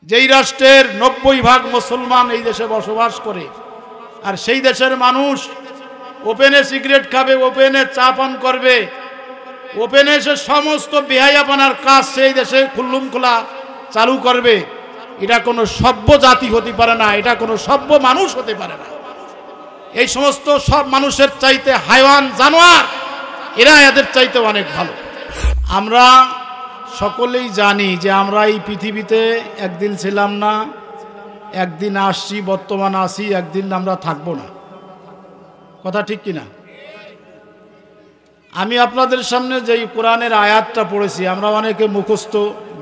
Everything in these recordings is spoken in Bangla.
যেই রাষ্ট্রের 90% মুসলমান এই দেশে বসবাস করে, আর সেই দেশের মানুষ ওপেনে সিগারেট খাবে, ওপেনে চা পান করবে, ওপেনে সে সমস্ত বেহায়াপনার কাজ সেই দেশে খুল্লুম খোলা চালু করবে, এটা কোনো সভ্য জাতি হতে পারে না, এটা কোনো সভ্য মানুষ হতে পারে না। এই সমস্ত সব মানুষের চাইতে হাইওয়ান জানোয়ার, এরা এদের চাইতে অনেক ভালো। আমরা সকলেই জানি যে আমরা এই পৃথিবীতে একদিন ছিলাম না, একদিন আসছি, বর্তমান আছি, একদিন আমরা থাকবো না। কথা ঠিক কিনা? আমি আপনাদের সামনে যেই কোরআনের আয়াতটা পড়েছি, আমরা অনেকে মুখস্থ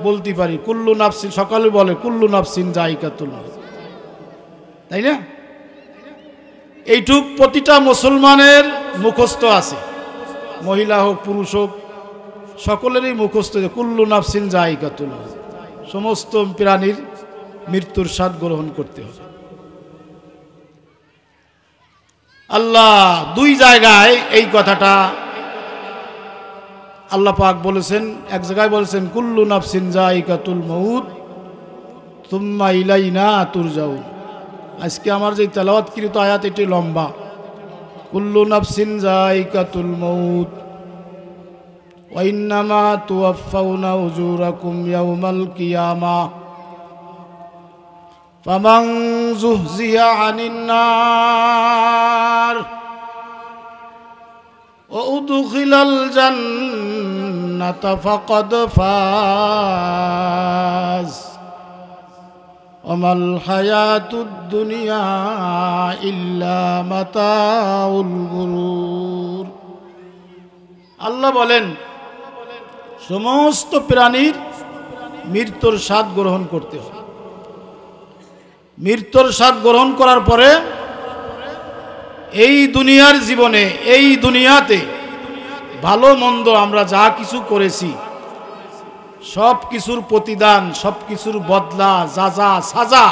বলতে পারি, কুল্লু নাফসিন, সকালে বলে কুল্লু নাফসিন যায়িকাতুল মউত, তাই না? এইটুক প্রতিটা মুসলমানের মুখস্থ আছে, মহিলা হোক পুরুষ হোক সকলেরই মুখস্থ, কুল্লু নাফসিন যায়িকাতুল মউত, সমস্ত প্রাণীর মৃত্যুর স্বাদ গ্রহণ করতে হবে। আল্লাহ দুই জায়গায় এই কথাটা আল্লাহ পাক বলেছেন। এক জায়গায় বলেছেন কুল্লু নাফসিন যায়িকাতুল মউত সুম্মা ইলাইনা তুরজাউন। আজকে আমার যে তেলাওয়াতকৃত আয়াত এটি লম্বা, কুল্লু নাফসিন যায়িকাতুল মউত ওয়া ইন্নামা তুওয়াফাউনা উজুরাকুম ইয়াউমাল কিয়ামাহ ফামান যুহজিয়া আনিন নার ওয়া উদখিলাল জান্নাতা ফাকাদ ফাজ ওয়া মাল হায়াতুদ দুনিয়া ইল্লা মাতাউল গুরুর। আল্লাহ বলেন সমস্ত প্রাণীর মৃত্যুর স্বাদ গ্রহণ করতে হবে। মৃত্যুর স্বাদ গ্রহণ করার পরে এই দুনিয়ার জীবনে, এই দুনিয়াতে ভালো মন্দ আমরা যা কিছু করেছি সব কিছুর প্রতিদান, সব কিছুর বদলা, যাজা সাজা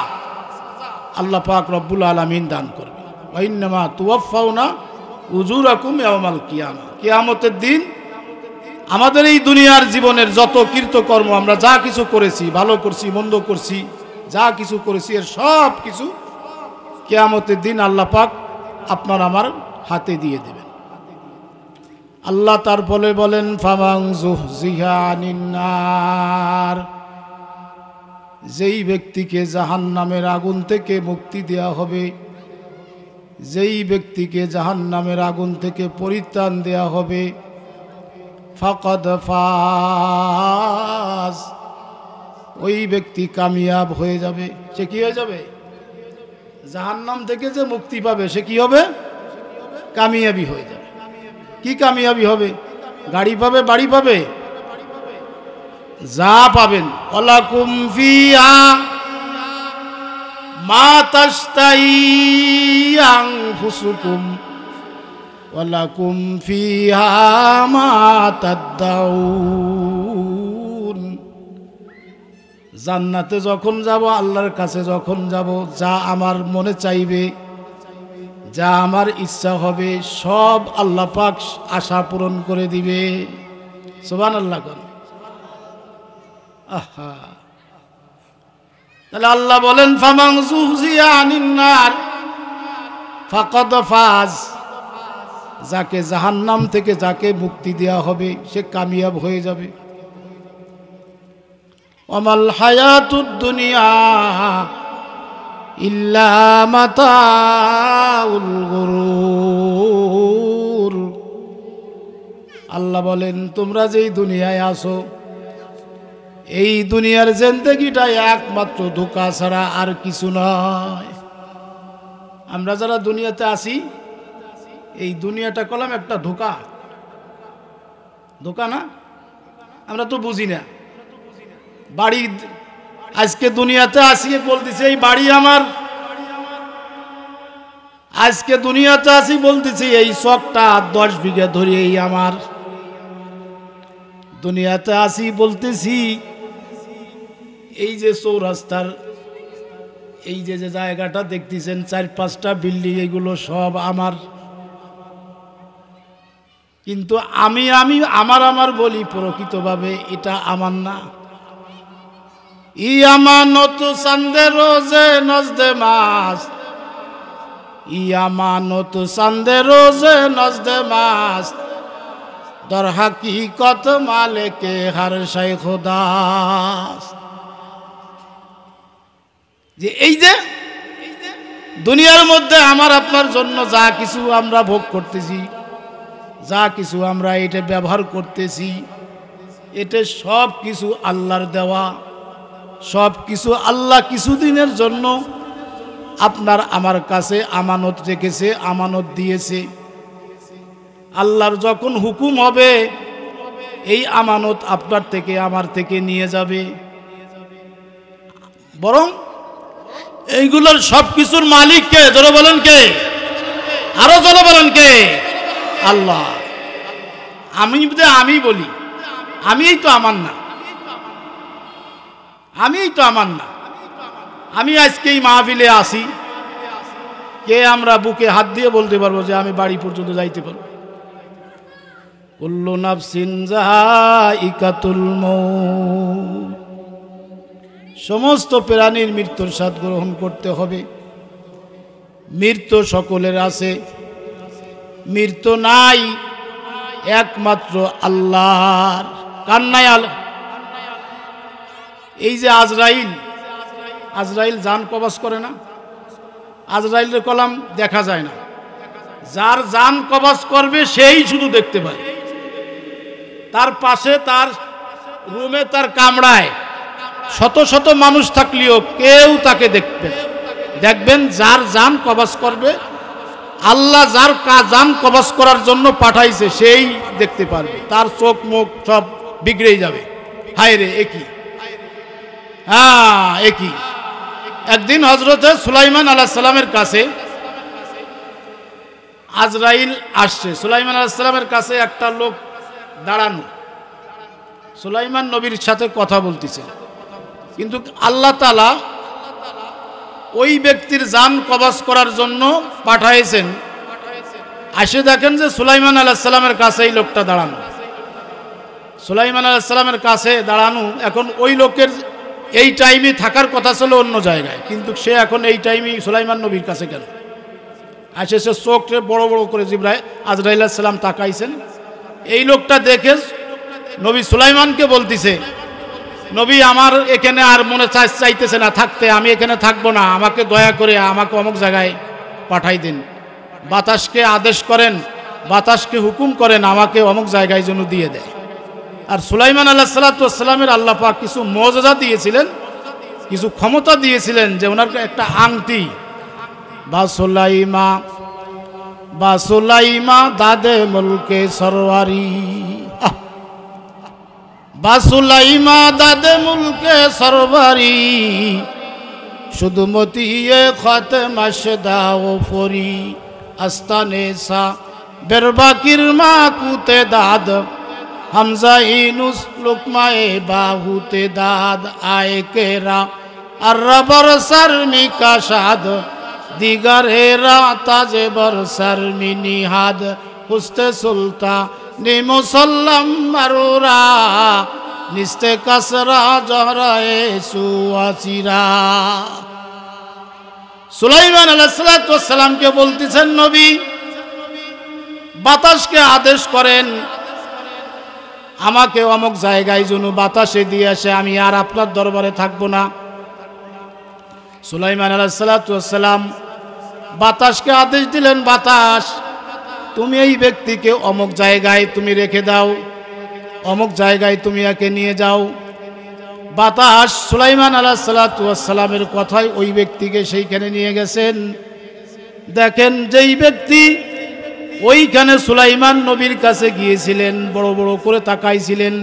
আল্লাহ পাক রব্বুল আলামিন দান করবে। ওয়া ইন্নামা তুওয়াফাউনা উজুরাকুম ইয়াউমাল কিয়ামা, কিয়ামতের দিন আমাদের এই দুনিয়ার জীবনের যত কৃতকর্ম আমরা যা কিছু করেছি, ভালো করছি মন্দ করছি, যা কিছু করেছি এর সব কিছু কিয়ামতের দিন আল্লাহ পাক আপনার আমার হাতে দিয়ে দেবেন। আল্লাহ তারপরে বলেন ফামান যুহজিহা আনিন নার, যেই ব্যক্তিকে জাহান্নামের আগুন থেকে মুক্তি দেয়া হবে, যেই ব্যক্তিকে জাহান্নামের আগুন থেকে পরিত্রাণ দেয়া হবে, ফাকাদ ফাজ, ওই ব্যক্তি কামিয়াব হয়ে যাবে। সে কি হয়ে যাবে? জাহান্নাম থেকে যে মুক্তি পাবে সে কি হবে? কামিয়াবি হয়ে যাবে। কি কামিয়াবি হবে? গাড়ি পাবে, বাড়ি পাবে, যা পাবেন। ওয়ালাকুম ফিহা মা তাশতাহি আনফুসুকুম ওয়ালাকুম ফিহা মা তাদদাউন। জান্নাতে যখন যাব, আল্লাহর কাছে যখন যাব, যা আমার মনে চাইবে, যা আমার ইচ্ছা হবে সব আল্লাহ পাক আশা পূরণ করে দিবে। সুবহানাল্লাহ। আহা, তাহলে আল্লাহ বলেন ফামান যুহজিয়া আনিন নার ফাকাদ ফাজ, যাকে জাহান্নাম থেকে যাকে মুক্তি দেয়া হবে সে কামিয়াব হয়ে যাবে। ওয়ামাল হায়াতুদ দুনিয়া ইল্লা মাতাউল গুরুর। আল্লাহ বলেন তোমরা যেই দুনিয়ায় আসো, এই দুনিয়ার জিন্দেগিটা একমাত্র ধোঁকা ছাড়া আর কিছু নয়। আমরা যারা দুনিয়াতে আসি, এই দুনিয়াটা কলাম একটা ধোঁকা, ধোঁকা না? আমরা তো বুঝি না। বাড়ি আজকে দুনিয়াতে আসি বলতেছে এই বাড়ি আমার, আজকে দুনিয়াতে আসি বলতেছি এই চকটা 10 বিঘা ধরে এই আমার। দুনিয়াতে আসি বলতেছি এই যে চৌরাস্তার এই যে যে জায়গাটা দেখতেছেন 4-5টা বিল্ডিং, এগুলো সব আমার। কিন্তু আমি আমার বলি, প্রকৃতভাবে এটা আমার না, ই আমানত চান্দে রোজে নজদে মাস, ই আমানত চান্দে রোজে নজদে মাস, দর হাকিকত মালিকে হর শাই খুদাস। যে এই যে দুনিয়ার মধ্যে আমার আপনার জন্য যা কিছু আমরা ভোগ করতেছি, যা কিছু আমরা এটা ব্যবহার করতেছি, এটা সব কিছু আল্লাহর দেওয়া, সব কিছু আল্লাহ কিছুদিনের জন্য আপনার আমার কাছে আমানত রেখেছে, আমানত দিয়েছে। আল্লাহর যখন হুকুম হবে এই আমানত আপনার থেকে আমার থেকে নিয়ে যাবে, বরং এইগুলোর সব কিছুর মালিক কে? জোরে বলেন কে? আরো জোরে বলেন কে? আল্লাহ। আমি বলি আমিই তো আমার না, আমিই তো আমার না। আমি আজকে এই মাহফিলে আসি, কে আমরা বুকে হাত দিয়ে বলতে পারবো যে আমি বাড়ি পর্যন্ত যাইতে পারবো? কুল্লু নাফসিন যায়িকাতুল মউত, সমস্ত প্রাণীর মৃত্যুর স্বাদ গ্রহণ করতে হবে। মৃত্যু সকলের আছে, মৃত্যু নাই একমাত্র আল্লাহর। কার নাই? এই যে আজরাইল, আজরাইল জান কবজ করে না? আজরাইলের কলাম দেখা যায় না, যার জান কবজ করবে সেই শুধু দেখতে পায়। তার পাশে তার রুমে তার কামরায় শত শত মানুষ থাকলেও কেউ তাকে দেখবেন যার জান কবজ করবে, আল্লাহ যার জান কবজ করার জন্য পাঠাইছে সেই দেখতে পারবে। তার চোখ মুখ সব বিগড়েই যাবে। হায় রে একই, হ্যাঁ একই। একদিন হযরত সুলাইমান আলাইহিস সালামের কাছে আজরাইল আসছে। সুলাইমান আলাইহিস সালামের কাছে একটা লোক দাঁড়ানো, সুলাইমান নবীর সাথে কথা বলতেছে, কিন্তু আল্লাহ তাআলা ওই ব্যক্তির জান কবজ করার জন্য পাঠাইছেন। আসে দেখেন যে সুলাইমান আলাইহিস সালামের কাছে এই লোকটা দাঁড়ানো, সুলাইমান আলাইহিস সালামের কাছে দাঁড়ানো। এখন ওই লোকের এই টাইমে থাকার কথা ছিল অন্য জায়গায়, কিন্তু সে এখন এই টাইমে সুলাইমান নবীর কাছে গেল। আসে সে চোখে বড় বড় করে আজরাইল আলাইহিস সালাম তাকাইছেন। এই লোকটা দেখে নবী সুলাইমানকে বলতিছে, নবী আমার এখানে আর মনে চাইতেছে না থাকতে, আমি এখানে থাকবো না, আমাকে দয়া করে আমাকে অমুক জায়গায় পাঠাই দিন। বাতাসকে আদেশ করেন, বাতাসকে হুকুম করেন আমাকে অমুক জায়গায় যেন দিয়ে দেয়। আর সুলাইমান আলাইহিস সালামের আল্লাহ পাক কিছু মুজিজা দিয়েছিলেন, কিছু ক্ষমতা দিয়েছিলেন, যে ওনার একটা আংটি বা সুলাইমা দাদে মুলকে সরওয়ারি, বাসুলাইমা দাদে মুলকে সরবারি, শুধু মতিয়ে খাতেমা দাও ফরি, আস্তানে সা বেরবাকির মা কুতে দাদ, হামজা ইনুস লুকমায়ে বাহুতে দাদ, আয়ে কেরা আর রবর শর্মিকা শাদ, দিগার হেরা তাজে বর শর্মিনী হাদ, হুস্তে সুলতা নি মুসল্লাম মারুরা, নিস্তে কাসরা জহরায়ে সুয়াসিরা। সুলাইমান আলাইহিস সালামকে বলতেছেন, নবী বাতাসকে আদেশ করেন আমাকে অমুক জায়গায় যেন বাতাসে দিয়ে আসে, আমি আর আপনার দরবারে থাকবো না। সুলাইমান আলাইহিস সালাম বাতাসকে আদেশ দিলেন, বাতাস তুমি এই ব্যক্তিকে অমুক জায়গায় তুমি রেখে দাও, অমুক জায়গায় তুমি একে নিয়ে যাও। বাতাস সুলাইমান আলাইহিস সালামের কথায় ওই ব্যক্তিকে সেইখানে নিয়ে গেছেন। দেখেন যেই ব্যক্তি ওইখানে সুলাইমান নবীর কাছে গিয়েছিলেন, বড় বড় করে তাকাইছিলেন,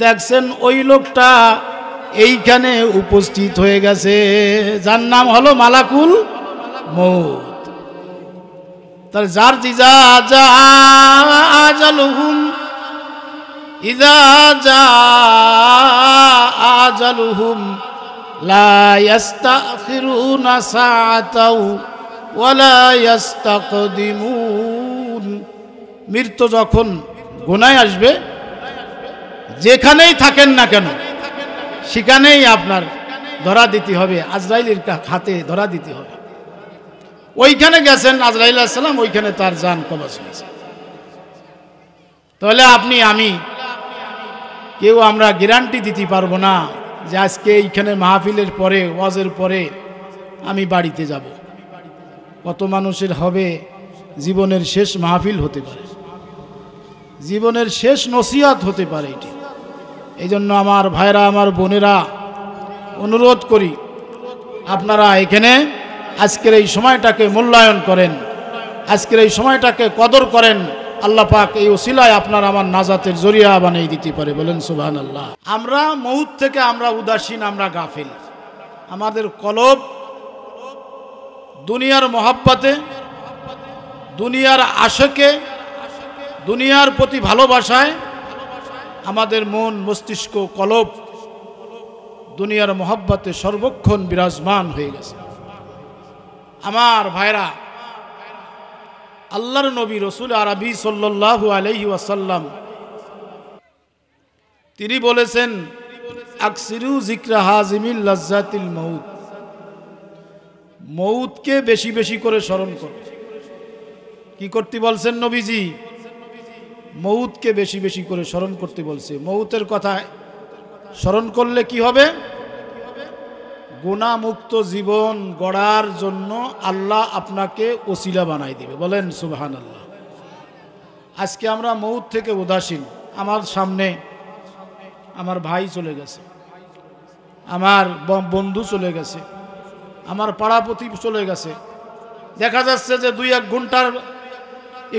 দেখছেন ওই লোকটা এইখানে উপস্থিত হয়ে গেছে, যার নাম হলো মালাকুল মউত। তার যার জিজা জা আজালুহুম, ইজা জা আজালুহুম লা ইস্তাখিরুনা সাআতাও ওয়ালা ইস্তাকদিমুন। মৃত্যু যখন গোনায় আসবে, যেখানেই থাকেন না কেন সেখানেই আপনার ধরা দিতে হবে, আজরাইলের হাতে ধরা দিতে হবে। ওইখানে গেছেন আজরাইল আলাইহিস সালাম, ওইখানে তার জান কবজ হয়েছে। তাহলে আপনি আমি কেউ আমরা গ্যারান্টি দিতে পারবো না যে আজকে এইখানে মাহফিলের পরে, ওয়াজের পরে আমি বাড়িতে যাব। কত মানুষের হবে জীবনের শেষ মাহফিল হতে পারে, জীবনের শেষ নসিহত হতে পারে এটি। এই জন্য আমার ভাইরা, আমার বোনেরা, অনুরোধ করি আপনারা এখানে আজকের এই সময়টাকে মূল্যায়ন করেন, আজকের এই সময়টাকে কদর করেন। আল্লাহ পাক এই ওসিলায় আপনার আমার নাজাতের জরিয়া বানিয়ে দিতে পারে, বলেন সুবহানাল্লাহ। আমরা মউত থেকে আমরা উদাসীন, আমরা গাফিল। আমাদের কলব দুনিয়ার মহাব্বতে, দুনিয়ার আশাকে, দুনিয়ার প্রতি ভালোবাসায় আমাদের মন, মস্তিষ্ক, কলব দুনিয়ার মহাব্বতে সর্বক্ষণ বিরাজমান হয়ে গেছে। আমার ভাইরা, আল্লাহর নবী রসুল আরবি সাল্লাল্লাহু আলাইহি ওয়াসাল্লাম তিনি বলেছেন, আকসিরু যিকরা হাজিমিল লাজ্জাতিল মউত, মউতকে বেশি বেশি করে স্মরণ করো। কি করতে বলছেন নবীজি? মউতকে বেশি বেশি করে স্মরণ করতে বলছে। মউতের কথা স্মরণ করলে কি হবে? গুনাহমুক্ত জীবন গড়ার জন্য আল্লাহ আপনাকে ওসিলা বানাই দিবে, বলেন সুবহানাল্লাহ। আজকে আমরা মউত থেকে উদাসীন। আমার সামনে আমার ভাই চলে গেছে, আমার বন্ধু চলে গেছে, আমার পাড়াপতি চলে গেছে। দেখা যাচ্ছে যে 2-1 ঘন্টার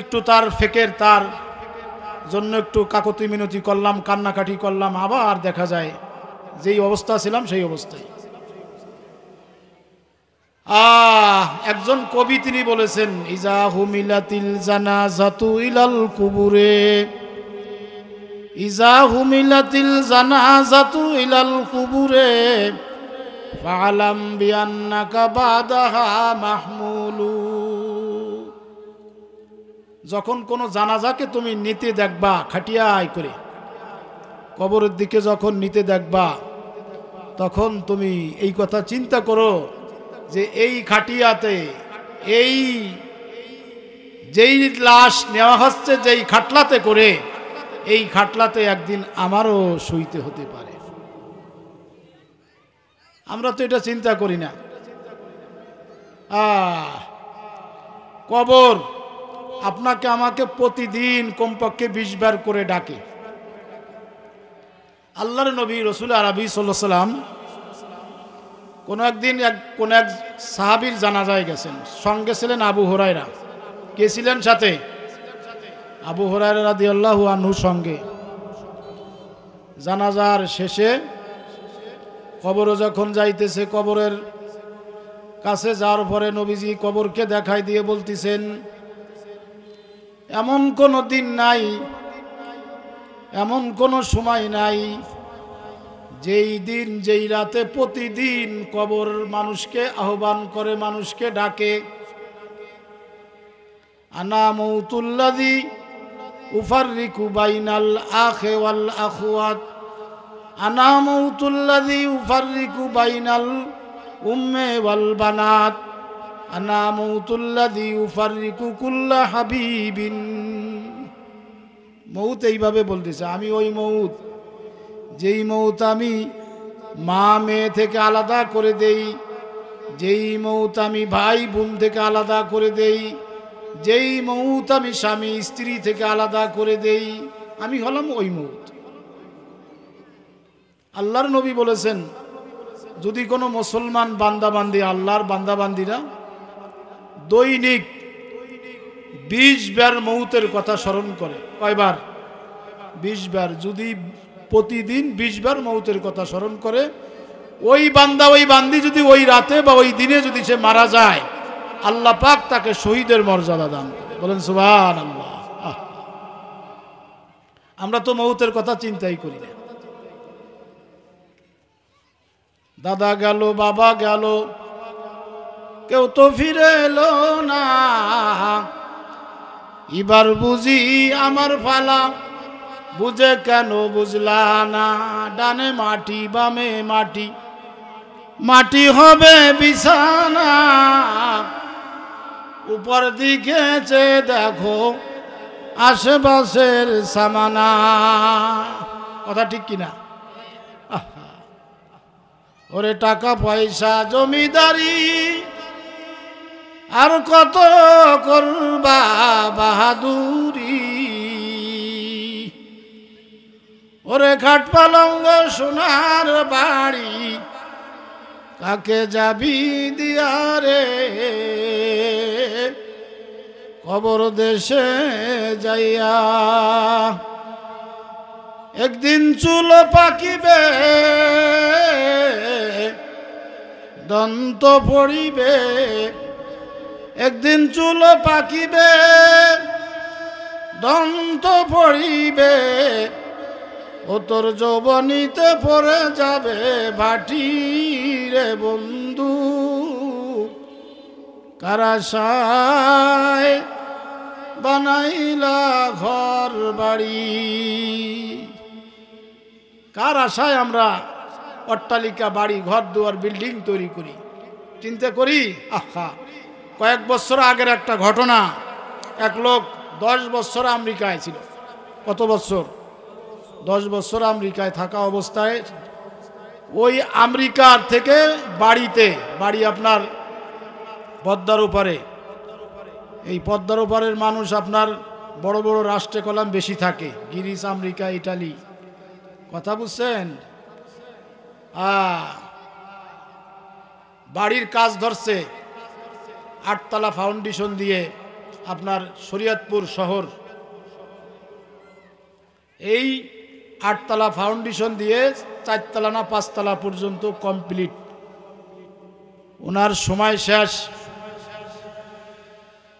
একটু তার ফেকের, তার জন্য একটু কাকতি মিনতি করলাম, কান্নাকাটি করলাম, আবার দেখা যায় যেই অবস্থা ছিলাম সেই অবস্থায়। একজন কবি তিনি বলেছেন, ইজা হুমিলাতিল জানাজাতু ইলাল কুবুরে, ইজা হুমিলাতিল জানাজাতু ইলাল কুবুরে ফালাম বিআন্নাকা বাদাহা মাহমুলু। যখন কোন জানাজাকে তুমি নিতে দেখবা, খাটিয়ায় করে কবরের দিকে যখন নিতে দেখবা, তখন তুমি এই কথা চিন্তা করো যে এই খাটিয়াতে, এই যেই লাশ নেওয়া হচ্ছে যেই খাটলাতে করে, এই খাটলাতে একদিন আমারও শুইতে হতে পারে। আমরা তো এটা চিন্তা করি না। কবর আপনাকে আমাকে প্রতিদিন কমপক্ষে 20 বার করে ডাকে। আল্লাহর নবী রসুল আরবি সাল্লাল্লাহু আলাইহি ওয়াসাল্লাম কোন একদিন কোন এক সাহাবীর জানাজায় গেছেন, সঙ্গে ছিলেন আবু হুরায়রা। কে ছিলেন সাথে? আবু হুরায়রা রাদিয়াল্লাহু আনহু সঙ্গে। জানাজার শেষে কবরে যখন যাইতেছে, কবরের কাছে যাওয়ার পরে নবীজি কবরকে দেখাই দিয়ে বলতেছেন, এমন কোনো দিন নাই, এমন কোনো সময় নাই যেই দিন, যেই রাতে প্রতিদিন কবর মানুষকে আহ্বান করে, মানুষকে ডাকে। আনা মউতুল্লাযী উফাররিকু বাইনাল আখি ওয়াল আখওয়াত, আনা মউতুল্লাযী উফাররিকু বাইনাল উম্মি ওয়াল বানাত, আনা মউতুল্লাযী উফাররিকু কুল্লা হাবিবিন। মউত এইভাবে বলতেছে, আমি ওই মউত, যেই মউত আমি মা মেয়ে থেকে আলাদা করে দেই, যেই মউত আমি ভাই বোন থেকে আলাদা করে দেই, যেই মউত আমি স্বামী স্ত্রী থেকে আলাদা করে দেই, আমি হলাম ওই মউত। আল্লাহর নবী বলেছেন, যদি কোনো মুসলমান বান্দাবান্দি, আল্লাহর বান্দাবান্দিরা দৈনিক 20 বার মউতের কথা স্মরণ করে, কয়বার? 20 বার। যদি প্রতিদিন 20 বার মউতের কথা স্মরণ করে, ওই বান্দা, ওই বান্দি যদি ওই রাতে বা ওই দিনে যদি সে মারা যায়, আল্লাহ পাক তাকে শহীদের মর্যাদা দান করে, বলেন সুবহানাল্লাহ। আমরা তো মউতের কথা চিন্তাই করি না। দাদা গেল, বাবা গেল, কেউ তো ফিরে এলো না, এবার বুঝি আমার ফালা, বুঝে কেন বুঝলা না, ডানে মাটি বামে মাটি, মাটি হবে বিছানা, উপর দিকে চেয়ে দেখো আশেপাশের সামানা। কথা ঠিক কিনা? ওরে টাকা পয়সা জমিদারি আর কত করবা বাহাদুরি, ওরে খাট পালঙ্গ সোনার বাড়ি কাকে যাবি দিয়ারে, কবর দেশে যাইয়া। একদিন চুল পাকিবে দন্ত পড়িবে, একদিন চুল পাকিবে দন্ত পড়িবে, ও তোর যৌবনীতে পড়ে যাবে ভাটি রে বন্ধু, কারাশায় বানাইলা ঘর বাড়ি। কার আশায় আমরা অট্টালিকা বাড়ি ঘর দুয়ার বিল্ডিং তৈরি করি, চিন্তা করি? আহা, কয়েক বছর আগের একটা ঘটনা। এক লোক 10 বছর আমেরিকায় ছিল। কত বছর? 10 বছর আমেরিকায় থাকা অবস্থায় ওই আমেরিকার থেকে বাড়ি আপনার পদ্মার উপরে, এই পদ্মার উপরের মানুষ আপনার বড় বড় রাষ্ট্রে কলাম বেশি থাকে, গ্রিস, আমেরিকা, ইটালি। কথা বুঝছেন? বাড়ির কাজ ধরছে 8 তলা ফাউন্ডেশন দিয়ে আপনার শরীয়তপুর শহর, এই 8 তলা ফাউন্ডেশন দিয়ে 4 তলা না 5 তলা পর্যন্ত কমপ্লিট। ওনার সময় শেষ,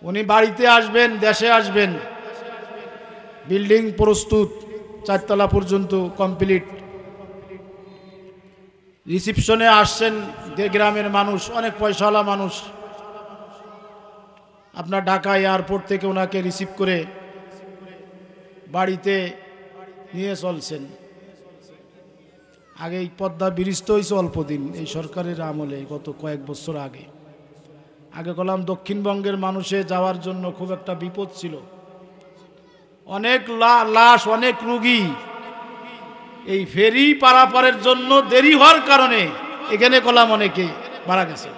উনি বাড়িতে আসবেন, দেশে আসবেন, বিল্ডিং প্রস্তুত, 4 তলা পর্যন্ত কমপ্লিট। রিসিপশনে আসছেন গ্রামের মানুষ, অনেক পয়সাওয়ালা মানুষ, আপনার ঢাকা এয়ারপোর্ট থেকে ওনাকে রিসিভ করে বাড়িতে নিয়ে চলছেন। আগে এই পদ্মা ব্রিজ তো হয়েছে অল্প দিন, এই সরকারের আমলে, গত কয়েক বছর আগে। আগে বললাম দক্ষিণবঙ্গের মানুষে যাওয়ার জন্য খুব একটা বিপদ ছিল, অনেক লাশ, অনেক রোগী। এই ফেরি পারাপারের জন্য দেরি হওয়ার কারণে এখানে কলাম অনেকে মারা গেছে।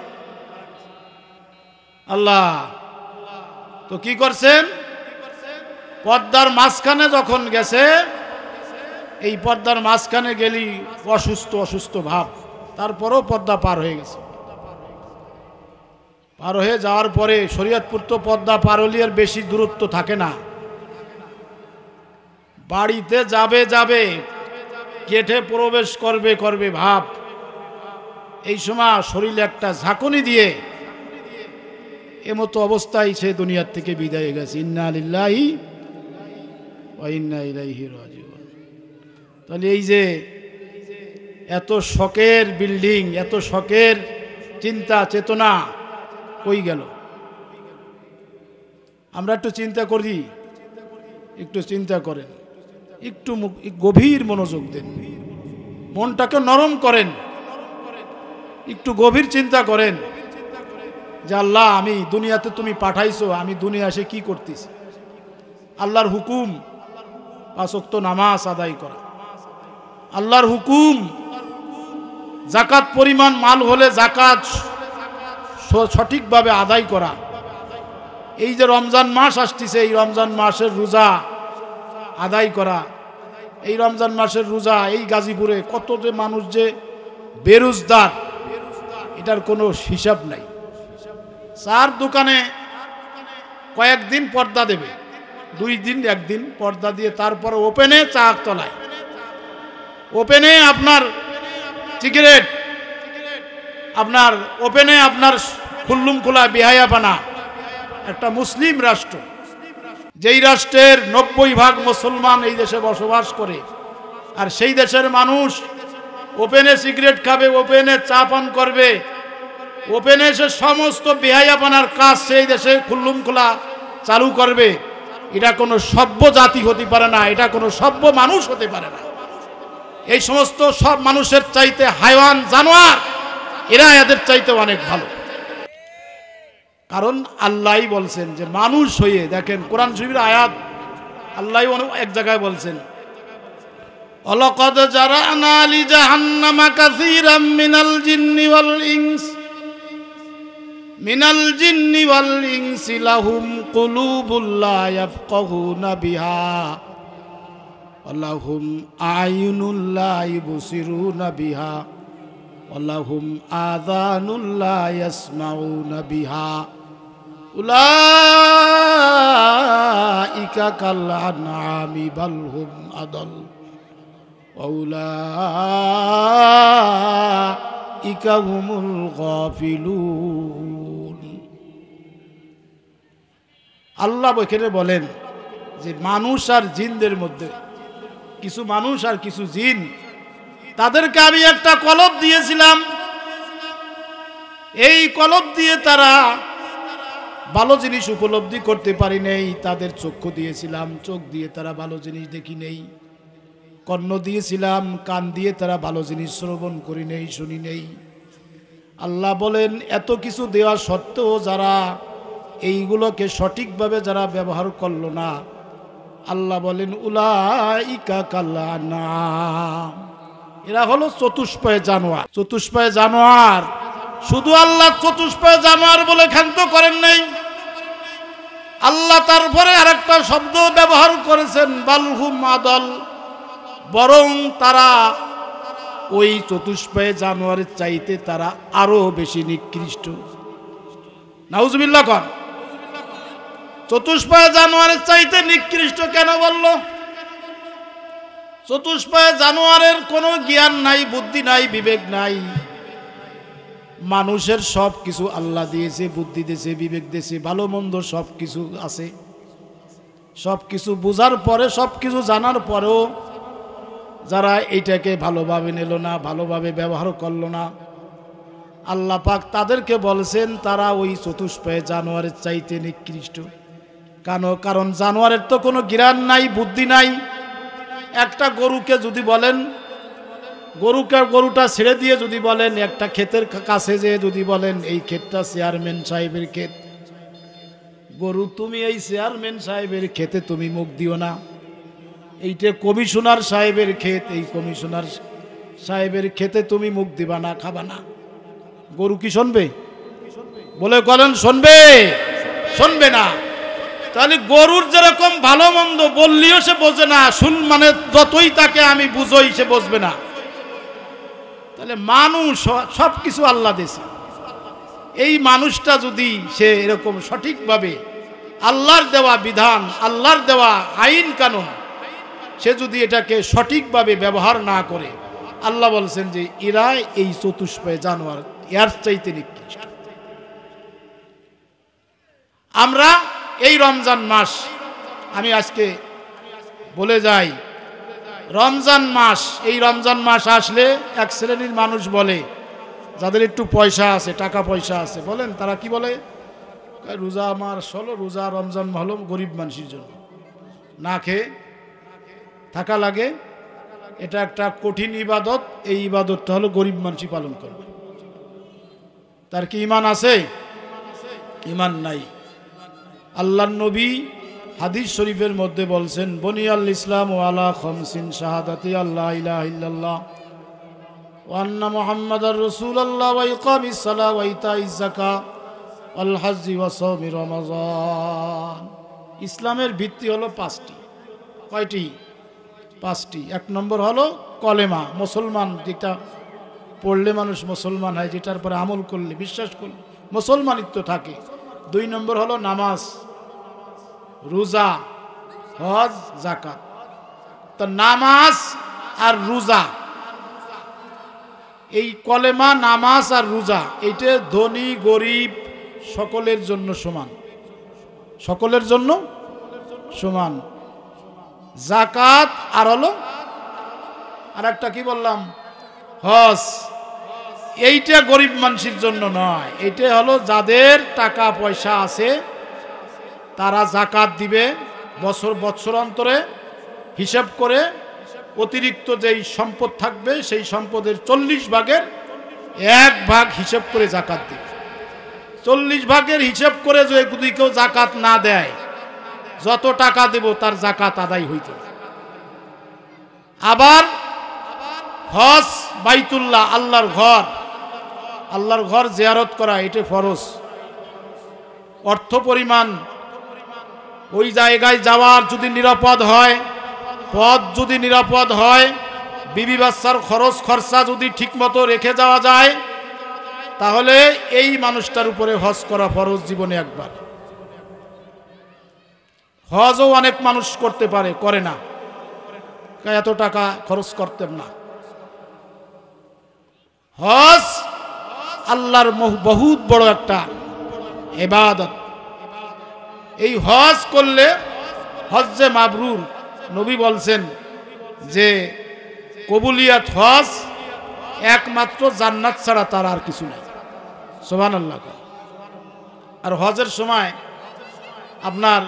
আল্লাহ তো কি করছেন? পদ্মার মাঝখানে যখন গেছে, এই পদ্মার মাঝখানে গেলি অসুস্থ ভাব, তারপরও পদ্মা পার হয়ে গেছে। পার হয়ে যাওয়ার পরে শরীয়তপুর তো পদ্মা পার হলে আর বেশি দূরত্ব থাকে না, বাড়িতে যাবে গেটে প্রবেশ করবে ভাব, এই সময় শরীরে একটা ঝাঁকুনি দিয়ে এমতো অবস্থায় সে দুনিয়ার থেকে বিদায় গেছে। ইন্না লিল্লাহি ওয়া ইন্না ইলাইহি রাজিউন। তাহলে এই যে এত শখের বিল্ডিং, এত শখের চিন্তা চেতনা কই গেল? আমরা একটু চিন্তা করি, একটু চিন্তা করেন, একটু গভীর মনোযোগ দেন, মনটাকে নরম করেন, একটু গভীর চিন্তা করেন যে আল্লাহ, আমি দুনিয়াতে তুমি পাঠাইছো, আমি দুনিয়া এসে কি করতেছি? আল্লাহর হুকুম 5 ওয়াক্ত নামাজ আদায় করা, আল্লাহর হুকুম যাকাত পরিমাণ মাল হলে যাকাত সঠিকভাবে আদায় করা। এই যে রমজান মাস আসতেছে, এই রমজান মাসের রোজা আদায় করা। এই রমজান মাসের রোজা, এই গাজীপুরে কত যে মানুষ যে বেরোজগার, এটার কোনো হিসাব নাই। চার দোকানে কয়েকদিন পর্দা দেবে, 2 দিন 1 দিন পর্দা দিয়ে তারপরে ওপেনে চা তলায়, ওপেনে আপনার সিগারেট, আপনার ওপেনে আপনার খুল্লুম খোলা বেহায়াপানা। একটা মুসলিম রাষ্ট্র, যেই রাষ্ট্রের 90% মুসলমান এই দেশে বসবাস করে, আর সেই দেশের মানুষ ওপেনে সিগারেট খাবে, ওপেনে চা পান করবে, ওপেনে সে সমস্ত বেহায়াপানার কাজ সেই দেশে খুল্লুম খোলা চালু করবে। এটা কোনো সভ্য জাতি হতে পারে না, এটা কোনো সভ্য মানুষ হতে পারে না। এই সমস্ত সব মানুষের চাইতে হাইওয়ান জানোয়ার এরা এদের চাইতে অনেক ভালো। কারণ আল্লাহই বলছেন যে মানুষ হয়ে, দেখেন কোরআন শরীফের আয়াত আল্লাহ এক জায়গায় বলছেন, ওয়ালাকাদ জারানা লিজাহান্নামা কাসীরাম মিনাল জিন্নি ওয়াল ইনসি লাহুম কুলুবুল লা ইয়াফকাহুনা বিহা ওয়া লাহুম আ'য়ুনুল লা ইবসিরুনা বিহা ওয়া লাহুম আযানুল লা ইয়াসমাউনা বিহা উলাইকা কাল আনআমি বাল হুম আদাল ওয়া উলাইকা হুমুল গাফিলুন। আল্লাহ এখানে বলেন যে মানুষ আর জিনদের মধ্যে কিছু মানুষ আর কিছু জিন, তাদেরকে আমি একটা কলব দিয়েছিলাম। এই কলব দিয়ে তারা ভালো জিনিস উপলব্ধি করতে পারি নাই। তাদের চক্ষু দিয়েছিলাম, চোখ দিয়ে তারা ভালো জিনিস দেখি নেই। কর্ণ দিয়েছিলাম, কান দিয়ে তারা ভালো জিনিস শ্রবণ করি নেই, শুনি নেই। আল্লাহ বলেন এত কিছু দেওয়া সত্ত্বেও যারা এইগুলোকে সঠিকভাবে যারা ব্যবহার করলো না, আল্লাহ বলেন উলাইকা কাল আনআম, এরা হলো চতুষ্পয় জানোয়ার। চতুষ্পয় জানোয়ার, শুধু আল্লাহ চতুষ্পয় জানোয়ার বলে ক্ষান্ত করেন নাই, আল্লাহ তারপরে আরেকটা শব্দ ব্যবহার করেছেন বালহুম আদল, বরং তারা ওই চতুষ্পয় জানোয়ারের চাইতে তারা আরো বেশি নিকৃষ্ট। নাউজুবিল্লাহ কর। চতুষ্পয় জানোয়ারের চাইতে নিকৃষ্ট কেন বলল? চতুষ্পয় জানোয়ারের কোনো জ্ঞান নাই, বুদ্ধি নাই, বিবেক নাই। মানুষের সব কিছু আল্লাহ দিয়েছে, বুদ্ধি দিয়েছে, বিবেক দিয়েছে, ভালো মন্দ সব কিছু আছে। সব কিছু বোঝার পরে, সব কিছু জানার পরেও যারা এইটাকে ভালোভাবে নিল না, ভালোভাবে ব্যবহার করলো না, আল্লাহ পাক তাদেরকে বলছেন তারা ওই চতুষ্পয় জানোয়ারের চাইতে নিকৃষ্ট। কারণ জানোয়ারের তো কোনো জ্ঞান নাই, বুদ্ধি নাই। একটা গরুকে যদি বলেন, গরুটা ছেড়ে দিয়ে যদি বলেন, একটা ক্ষেতের কাছে যেয়ে যদি বলেন এই ক্ষেতটা চেয়ারম্যান সাহেবের ক্ষেত, গরু তুমি এই চেয়ারম্যান সাহেবের ক্ষেতে তুমি মুখ দিও না, এইটা কমিশনার সাহেবের ক্ষেত, এই কমিশনার সাহেবের ক্ষেতে তুমি মুখ দিবা না, খাবা না। গরু কি শুনবে? বলে বলেন শুনবে? শুনবে না। তাহলে গরুর যেরকম ভালো মন্দ বললেও সে বোঝে না, মানে যতই তাকে আমি বুঝই সে বুঝবে না। তাহলে মানুষ সব কিছু আল্লাহ দিয়েছে, এই মানুষটা যদি সে এরকম সঠিকভাবে আল্লাহর দেওয়া বিধান, আল্লাহর দেওয়া আইন কানুন, সে যদি এটাকে সঠিকভাবে ব্যবহার না করে, আল্লাহ বলছেন যে এরা এই চতুষ্পয় জানোয়ার এর চাইতে নিকৃষ্ট। আমরা এই রমজান মাস, আমি আজকে বলে যাই, রমজান মাস, এই রমজান মাস আসলে এক শ্রেণীর মানুষ বলে, যাদের একটু পয়সা আছে, টাকা পয়সা আছে, বলেন তারা কি বলে, রোজা আমার হলো, রোজা রমজান হলো গরিব মানুষের জন্য, না খেয়ে থাকা লাগে, এটা একটা কঠিন ইবাদত, এই ইবাদতটা হলো গরিব মানুষই পালন করবে। তার কি ঈমান আছে? ঈমান নাই। আল্লাহর নবী হাদিস শরীফের মধ্যে বলছেন, বনিয়াল ইসলাম আলা খামসিন শাহাদাতি আল্লা ইলাহা ইল্লাল্লাহ ওয়া আন্না মুহাম্মাদার রাসূলুল্লাহ ওয়া ইকামিস সালাহ ওয়া ইতাইজ যাকাত ওয়াল হজ্জি ওয়া সাওমি রমাযান। ইসলামের ভিত্তি হলো পাঁচটি। কয়টি? পাঁচটি। এক নম্বর হলো কলেমা, মুসলমান, যেটা পড়লে মানুষ মুসলমান হয়, যেটার পরে আমল করলে, বিশ্বাস করলে মুসলমানিত্ব থাকে। দুই নম্বর হলো নামাজ, রোজা, হজ, যাকাত। তো নামাজ আর রোজা, এই কলেমা, নামাজ আর রোজা, এইটা ধনী গরিব সকলের জন্য সমান, সকলের জন্য সমান। যাকাত আর হলো আর একটা কি বললাম, হজ, এইটা গরিব মানুষের জন্য নয়, এইটা হলো যাদের টাকা পয়সা আছে তারা যাকাত দিবে, বৎসরান্তরে হিসাব করে অতিরিক্ত যেই সম্পদ থাকবে সেই সম্পদের 40 ভাগের 1 ভাগ হিসাব করে যাকাত দিবে। 40 ভাগের হিসাব করে যদি কেউ যাকাত না দেয়, যত টাকা দেব তার যাকাত আদায় হইতে। আবার হজ বাইতুল্লাহ, আল্লাহর ঘর জিয়ারত করা, এটা ফরজ। অর্থ পরিমাণ ওই জায়গায় যাওয়ার যদি নিরাপদ হয়, পথ যদি নিরাপদ হয়, বিবি বাচ্চার খরচ খরচা যদি ঠিকমতো রেখে যাওয়া যায়, তাহলে এই মানুষটার উপরে হজ করা ফরজ জীবনে একবার। হজও অনেক মানুষ করতে পারে, করে না, এত টাকা খরচ করতেন না। হজ আল্লাহর বহুত বড় একটা ইবাদত। এই হজ করলে হজ্জে মাবরুর, নবী বলছেন যে কবুলিয়াত হজ একমাত্র জান্নাত ছাড়া তার আর কিছু নাই। সুবহানাল্লাহ। আর হজের সময় আপনার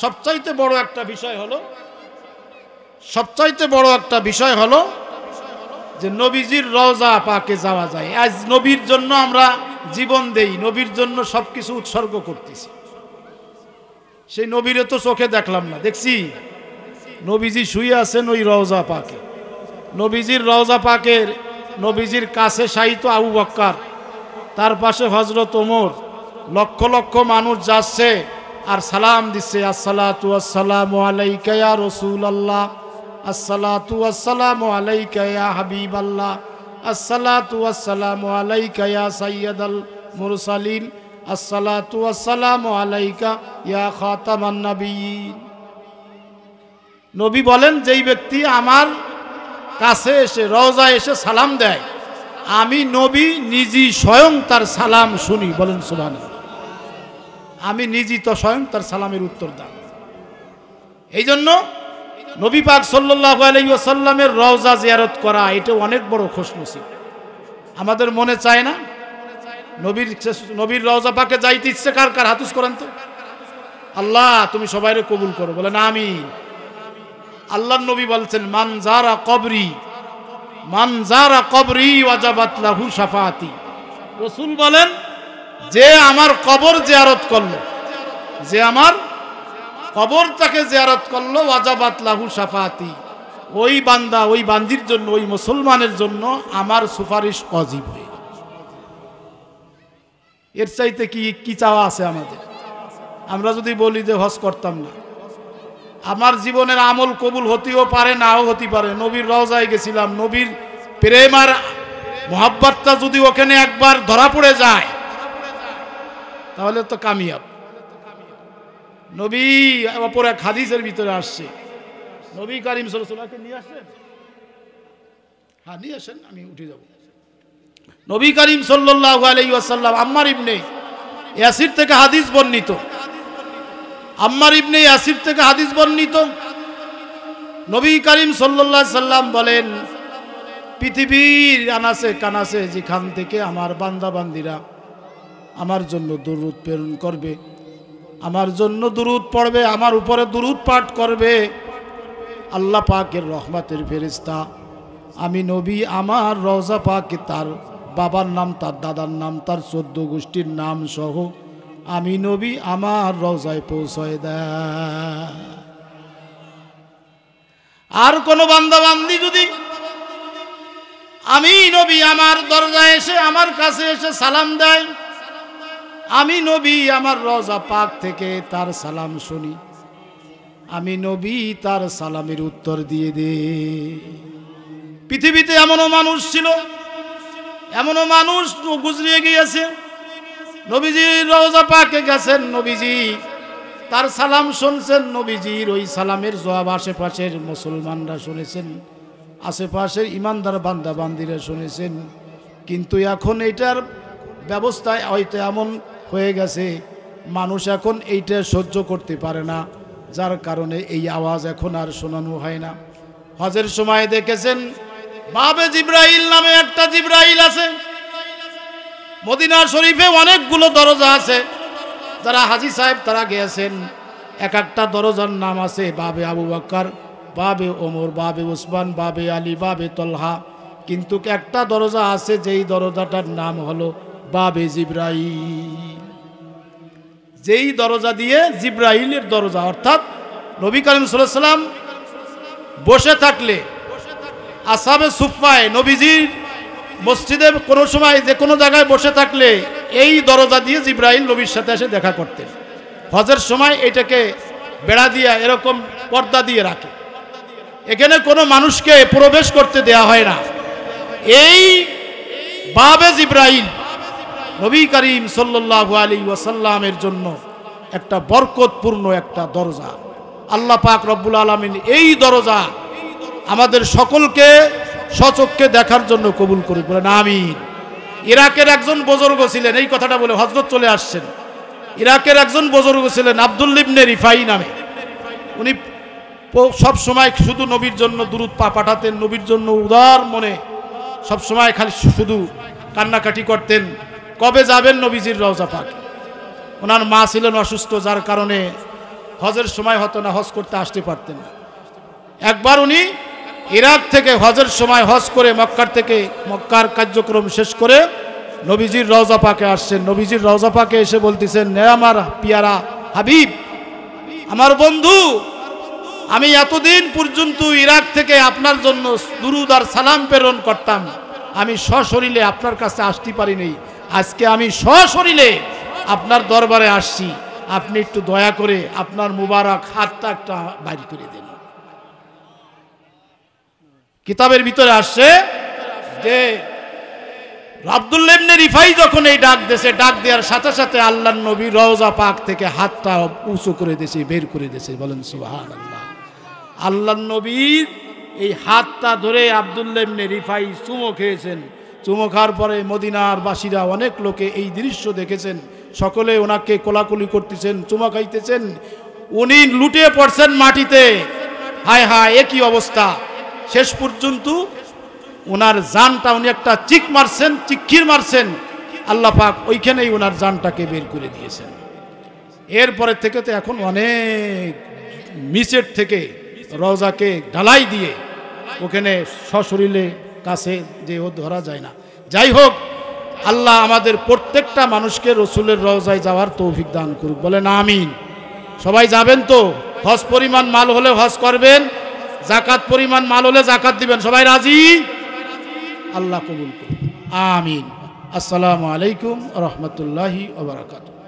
সবচাইতে বড় একটা বিষয় হলো যে নবীজির রওজা পাকে যাওয়া যায়। আজ নবীর জন্য আমরা জীবন দেই, নবীর জন্য সবকিছু উৎসর্গ করতেছি। সেই নবীরে তো চোখে দেখলাম না, দেখছি নবীজি শুয়ে আছেন ওই রওজা পাকে। নবীজির রওজা পাকের নবীজির কাছে শায়িত আবু বকর, তার পাশে হযরত ওমর, লক্ষ লক্ষ মানুষ যাচ্ছে আর সালাম দিচ্ছে, আসসালাতু ওয়াসসালামু আলাইকা ইয়া রাসূলুল্লাহ, আসসালাতু ওয়াসসালামু আলাইকা ইয়া হাবিবাল্লাহ, আসসালাতু ওয়াসসালামু আলাইকা ইয়া সাইয়্যিদাল মুরসালিন, আসসালাতু ওয়াসসালামু আলাইকা ইয়া খাতামান নাবিয়্যিন। নবী বলেন, যেই ব্যক্তি আমার কাছে এসে রওজা এসে সালাম দেয়, আমি নবী নিজে স্বয়ং তার সালাম শুনি। বলেন সুবহানাল্লাহ। আমি নিজে তো স্বয়ং তার সালামের উত্তর দান। এই জন্য নবী পাক সাল্লাল্লাহু আলাইহি ওয়াসাল্লামের রওজা জিয়ারত করা এটা অনেক বড় খুশনসিব। আমাদের মনে চায় না নবীর রওজা পাকে যাইতে ইচ্ছে কার কার? হাতুস করেন তো। আল্লাহ তুমি সবাইরে কবুল করো, বলেন আমিন। আল্লাহর নবী বলছেন, মান জারা কবরি ওয়াজাবাত লাহু শাফাআতি। রাসূল বলেন, যে আমার কবর জিয়ারত করলো, যে আমার কবরটাকে জিয়ারত করলো, ওয়াজাবাত লাহু শাফাআতি, ওই বান্দা, ওই বান্দির জন্য, ওই মুসলমানের জন্য আমার সুপারিশ ওয়াজিব হয়ে গেল। এর চাইতে কি চাওয়া আছে আমাদের? আমরা যদি বলি যে হজ করতাম না, আমার জীবনের আমল কবুল হতেও পারে, নাও হতে পারে। নবীর রওজায় গেছিলাম, নবীর প্রেম আর মোহাব্বতটা যদি ওখানে একবার ধরা পড়ে যায়, তাহলে তো কামিয়াব। নবী অপর এক হাদিসের ভিতরে আসছে, নবী কারীম সাল্লাল্লাহু আলাইহি ওয়াসাল্লামকে নিয়ে আসেন, হ্যাঁ নিয়ে আসেন, আমি উঠে যাব। নবী কারীম সাল্লাল্লাহু আলাইহি ওয়াসাল্লাম আম্মার ইবনে ইয়াসির থেকে হাদিস বর্ণিত, আম্মার ইবনে ইয়াসির থেকে হাদিস বর্ণিত, নবী কারীম সাল্লাল্লাহু আলাইহি সাল্লাম বলেন, পৃথিবীর আনাসে কানাসে যেখান থেকে আমার বান্দা বান্দিরা আমার জন্য দুরূদ প্রেরণ করবে, আমার জন্য দুরূদ পড়বে, আমার উপরে দুরূদ পাঠ করবে, আল্লাহ পাকের রহমতের ফেরেশতা আমি নবী আমার রওজা পাকে তার বাবার নাম, তার দাদার নাম, তার 14 গোষ্ঠীর নাম সহ আমি নবী আমার রওজায় পৌঁছায় দেয়। আর কোন বান্দা বান্দি যদি আমি নবী আমার দরজায় এসে, আমার কাছে এসে সালাম দেয়, আমি নবী আমার রওজা পাক থেকে তার সালাম শুনি, আমি নবী তার সালামের উত্তর দিয়ে দে। পৃথিবীতে এমনও মানুষ ছিল, এমনও মানুষ গুজরিয়ে গিয়েছে, নবীজির রওজা পাকে গেছেন, নবীজি তার সালাম শুনছেন, নবীজির ওই সালামের জবাব আশেপাশের মুসলমানরা শুনেছেন, আশেপাশের ইমানদার বান্দা বান্দিরা শুনেছেন, কিন্তু এখন এইটার ব্যবস্থায় হয়তো এমন হয়ে গেছে, মানুষ এখন এইটা সহ্য করতে পারে না, যার কারণে এই আওয়াজ এখন আর শোনানো হয় না। হজের সময় দেখেছেন, বাবে জিব্রাইল নামে একটা জিব্রাইল আছে। মদিনা শরীফে অনেকগুলো দরজা আছে, যারা হাজী সাহেব তারা গিয়েছেন, এক একটা দরজার নাম আছে, বাবে আবু বকর, বাবে ওমর, বাবে উসমান, বাবে আলী, বাবে তলহা। কিন্তু একটা দরজা আছে যেই দরজাটার নাম হলো বাবে জিব্রাইল। যেই দরজা দিয়ে জিব্রাইলের দরজা, অর্থাৎ নবী করিম সাল্লাল্লাহু আলাইহি ওয়াসাল্লাম বসে থাকলে আসহাবে সুফফায় নবীজির মসজিদে কোনো সময় যে কোনো জায়গায় বসে থাকলে এই দরজা দিয়ে জিব্রাইল নবীর সাথে এসে দেখা করতেন। হজের সময় এটাকে বেড়া দিয়ে এরকম পর্দা দিয়ে রাখে, এখানে কোনো মানুষকে প্রবেশ করতে দেয়া হয় না। এই বাবে জিব্রাইল নবী করিম সাল্লাল্লাহু আলাইহি ওয়াসাল্লামের জন্য একটা বরকতপূর্ণ একটা দরজা। আল্লাহ পাক রব্বুল আলামিন এই দরজা আমাদের সকলকে সচক্ষে দেখার জন্য কবুল করুন, বলেন আমিন। ইরাকের একজন বুজুর্গ ছিলেন, এই কথাটা বলে হযরত চলে আসছেন। ইরাকের একজন বুজুর্গ ছিলেন আব্দুল্লাহ ইবনে রিফাই নামে। উনি সব সময় শুধু নবীর জন্য দুরূদ পাঠাতেন, নবীর জন্য উদার মনে সব সময় খালি শুধু কান্নাকাটি করতেন, কবে যাবেন নবীজির রওজা পাকে। ওনার মা ছিলেন অসুস্থ, যার কারণে হজের সময় হতো না, হজ করতে আসতে পারতেন না। একবার উনি ইরাক থেকে হজের সময় হজ করে মক্কার কার্যক্রম শেষ করে নবীজির রওজা পাকে আসছেন। নবীজির রওজা পাকে এসে বলতেছেন, নে আমার পিয়ারা হাবিব, আমার বন্ধু, আমি এতদিন পর্যন্ত ইরাক থেকে আপনার জন্য দুরূদ আর সালাম প্রেরণ করতাম, আমি সশরীরে আপনার কাছে আসতে পারিনি। আজকে আমি সশরীরে আপনার দরবারে আসছি, আপনি একটু দয়া করে আপনার মুবারক হাতটা একটা বাইর করে দেন। কিতাবের ভিতরে আসছে যে আব্দুল্লাহ ইবনে রিফাই যখন এই ডাক দেশে, ডাক দেওয়ার সাথে সাথে আল্লাহর নবী রওজা পাক থেকে হাতটা উঁচু করে দিয়েছে, বের করে দিয়েছে, বলেন সুবহানাল্লাহ। আল্লাহর নবীর এই হাতটা ধরে আব্দুল্লাহ ইবনে রিফাই চুমো খেয়েছেন। চুমো খাওয়ার পরে মদিনার বাসীরা অনেক লোকে এই দৃশ্য দেখেছেন, সকলে ওনাকে কোলাকুলি করতেছেন, চুমা খাইতেছেন। উনি লুটিয়ে পড়ছেন মাটিতে, হায় হায় এ কি অবস্থা। শেষ পর্যন্ত ওনার জানটা উনি একটা চিক্কির মারছেন, আল্লাহ পাক ওইখানেই ওনার জানটাকে বের করে দিয়েছেন। এরপরে থেকে তো এখন অনেক মিচের থেকে রওজাকে ঢালাই দিয়ে ওখানে সশরীরে কাছে যে ধরা যায় না। যাই হোক, আল্লাহ আমাদের প্রত্যেকটা মানুষকে রসুলের রওজায় যাওয়ার তৌফিক দান করুক, বলেন আমিন। সবাই যাবেন তো? হজ পরিমাণ মাল হলে হজ করবেন, জাকাত পরিমাণ মাল হলে জাকাত দিবেন। সবাই রাজি? আল্লাহ কবুল করুন, আমিন। আসসালামু আলাইকুম ওয়া রাহমাতুল্লাহি ওয়া বারাকাতুহু।